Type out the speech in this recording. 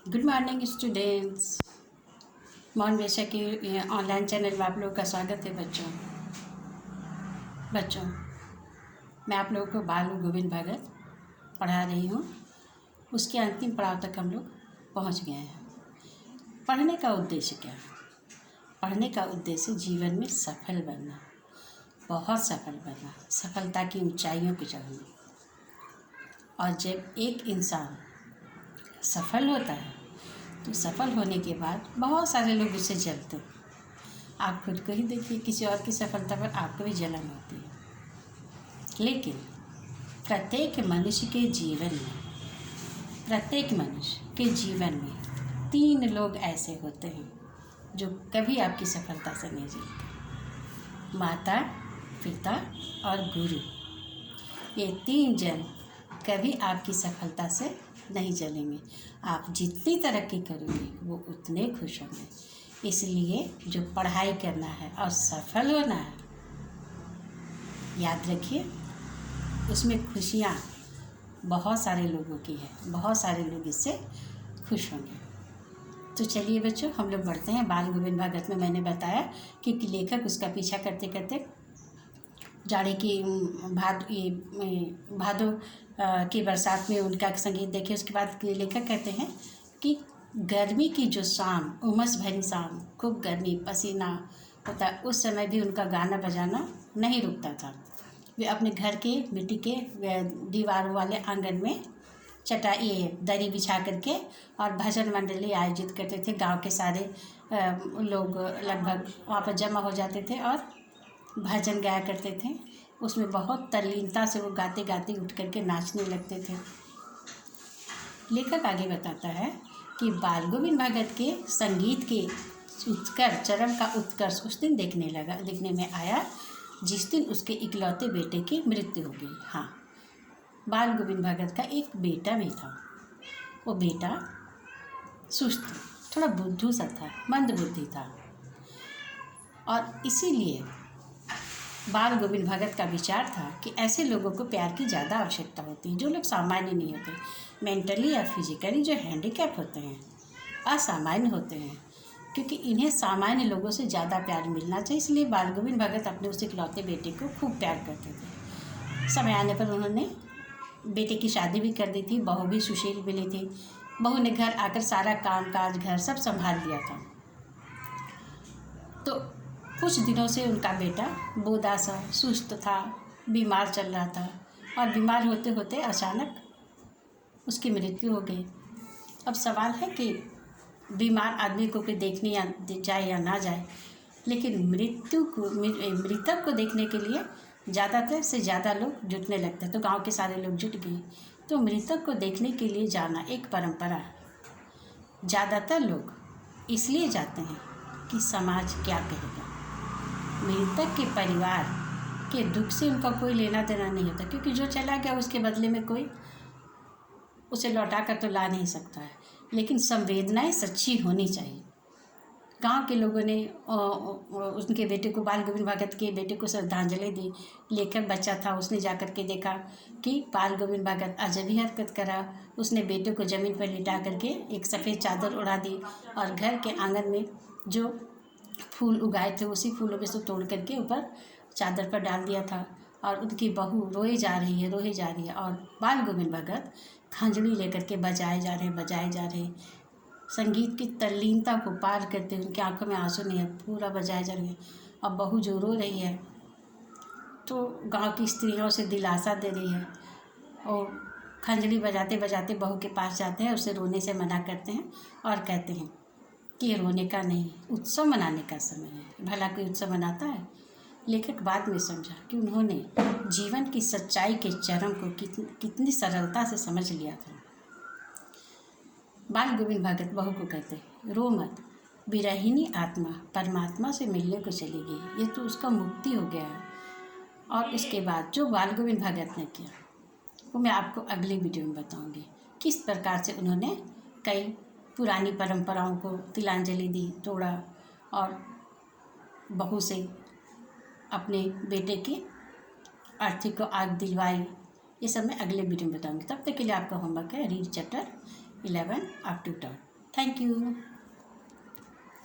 Good morning students. Mohan Vesha के online channel में आप लोगों का स्वागत है। बच्चों मैं आप लोगों को बाल गोविंद भगत पढ़ा रही हूँ। उसके अंतिम पड़ाव तक हम लोग पहुँच गए हैं। पढ़ने का उद्देश्य क्या है? पढ़ने का उद्देश्य जीवन में सफल बनना, बहुत सफल बनना, सफलता की ऊंचाइयों को चढ़ना। और जब एक इंसान सफल होता है तो सफल होने के बाद बहुत सारे लोग उससे जलते हैं। आप खुद को ही देखिए, किसी और की सफलता पर आपको भी जलन होती है। लेकिन प्रत्येक मनुष्य के जीवन में 3 लोग ऐसे होते हैं जो कभी आपकी सफलता से नहीं जलते। माता, पिता और गुरु। ये 3 जन कभी आपकी सफलता से नहीं जलेंगे। आप जितनी तरक्की करोगे वो उतने खुश होंगे। इसलिए जो पढ़ाई करना है और सफल होना है, याद रखिए उसमें खुशियाँ बहुत सारे लोगों की है, बहुत सारे लोग इससे खुश होंगे। तो चलिए बच्चों, हम लोग बढ़ते हैं। बाल गोविंद भगत में मैंने बताया कि लेखक उसका पीछा करते करते जाड़े की भादों की बरसात में उनका संगीत देखे। उसके बाद लेखक कहते हैं कि गर्मी की जो शाम, उमस भरी शाम, खूब गर्मी, पसीना होता, उस समय भी उनका गाना बजाना नहीं रुकता था। वे अपने घर के मिट्टी के दीवारों वाले आंगन में दरी बिछा करके और भजन मंडली आयोजित करते थे। गांव के सारे लोग लगभग वहाँ पर जमा हो जाते थे और भजन गाया करते थे। उसमें बहुत तल्लीनता से वो गाते गाते उठ करके नाचने लगते थे। लेखक आगे बताता है कि बाल गोविंद भगत के संगीत के चरम का उत्कर्ष उस दिन देखने में आया जिस दिन उसके इकलौते बेटे की मृत्यु हो गई। हाँ, बाल गोविंद भगत का एक बेटा भी था। वो बेटा सुस्त, थोड़ा बुद्धू सा था, मंद बुद्धि था। और इसीलिए बाल गोविंद भगत का विचार था कि ऐसे लोगों को प्यार की ज़्यादा आवश्यकता होती है, जो लोग सामान्य नहीं होते, मेंटली या फिजिकली जो हैंडीकैप होते हैं, असामान्य होते हैं, क्योंकि इन्हें सामान्य लोगों से ज़्यादा प्यार मिलना चाहिए। इसलिए बाल गोविंद भगत अपने उस इकलौते बेटे को खूब प्यार करते थे। समय आने पर उन्होंने बेटे की शादी भी कर दी थी। बहू भी सुशील मिली थी। बहू ने घर आकर सारा काम काज, घर सब संभाल लिया था। तो कुछ दिनों से उनका बेटा बूढ़ा सा, सुस्त था, बीमार चल रहा था। और बीमार होते होते अचानक उसकी मृत्यु हो गई। अब सवाल है कि बीमार आदमी को कोई देखने जाए या ना जाए, लेकिन मृतक को देखने के लिए ज़्यादातर से ज़्यादा लोग जुटने लगते हैं। तो गांव के सारे लोग जुट गए। तो मृतक को देखने के लिए जाना एक परंपरा है। ज़्यादातर लोग इसलिए जाते हैं कि समाज क्या कहेगा। मृतक के परिवार के दुख से उनका कोई लेना देना नहीं होता, क्योंकि जो चला गया उसके बदले में कोई उसे लौटा कर तो ला नहीं सकता है। लेकिन संवेदनाएं सच्ची होनी चाहिए। गांव के लोगों ने उनके बेटे को, बाल गोविंद भगत के बेटे को श्रद्धांजलि दी। लेखक बच्चा था, उसने जाकर के देखा कि बाल गोविंद भगत अजब ही हरकत करा। उसने बेटे को ज़मीन पर लिटा करके एक सफ़ेद चादर उड़ा दी और घर के आंगन में जो फूल उगाए थे उसी फूलों में से तोड़ करके ऊपर चादर पर डाल दिया था। और उनकी बहू रोए जा रही है और बाल गोविंद भगत खंजड़ी लेकर के बजाए जा रहे। संगीत की तल्लीनता को पार करते उनकी आंखों में आंसू नहीं है, पूरा बजाए जा रहे हैं। अब बहू जो रो रही है तो गांव की स्त्रियों से दिलासा दे रही है और खंजड़ी बजाते बजाते बहू के पास जाते हैं, उसे रोने से मना करते हैं और कहते हैं कि ये रोने का नहीं, उत्सव मनाने का समय है। भला कोई उत्सव मनाता है? लेखक बाद में समझा कि उन्होंने जीवन की सच्चाई के चरम को कितनी सरलता से समझ लिया था। बाल गोविंद भगत बहू को कहते, रो मत, विरहिणी आत्मा परमात्मा से मिलने को चली गई, ये तो उसका मुक्ति हो गया है। और इसके बाद जो बाल गोविंद भगत ने किया वो मैं आपको अगले वीडियो में बताऊंगी। किस प्रकार से उन्होंने कई पुरानी परंपराओं को तिलांजलि दी, तोड़ा और बहू से अपने बेटे की अर्थी को आग दिलवाई। ये सब मैं अगले वीडियो में बताऊंगी। तब तक के लिए आपका होमवर्क है read chapter 11 up to 10। Thank you.